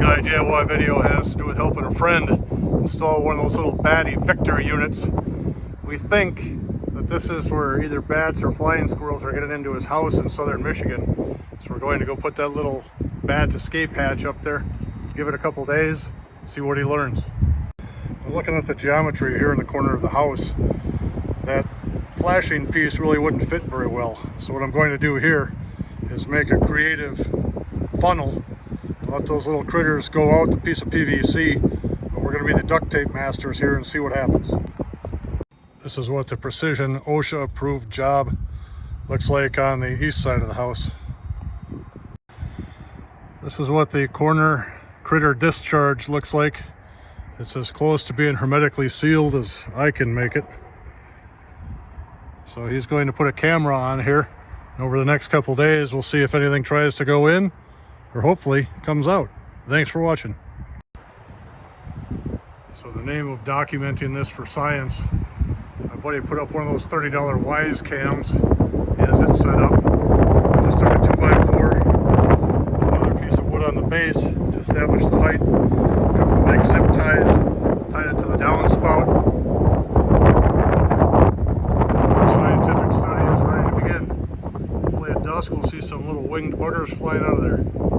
OldGuyDIY video has to do with helping a friend install one of those little batty Victor units. We think that this is where either bats or flying squirrels are getting into his house in southern Michigan. So we're going to go put that little bat escape hatch up there, give it a couple days, see what he learns. We're looking at the geometry here in the corner of the house. That flashing piece really wouldn't fit very well. So what I'm going to do here is make a creative funnel and let those little critters go out the piece of PVC. But we're going to be the duct tape masters here and see what happens. This is what the precision OSHA approved job looks like on the east side of the house. This is what the corner critter discharge looks like. It's as close to being hermetically sealed as I can make it. So he's going to put a camera on here, and over the next couple days we'll see if anything tries to go in or hopefully comes out. Thanks for watching. So the name of documenting this for science, my buddy put up one of those $30 Wise cams. He has it set up. Just took a 2x4 with another piece of wood on the base to establish the height. A couple of big zip ties, tied it to the downspout. Scientific study is ready to begin. Hopefully at dusk we'll see some little winged buggers flying out of there.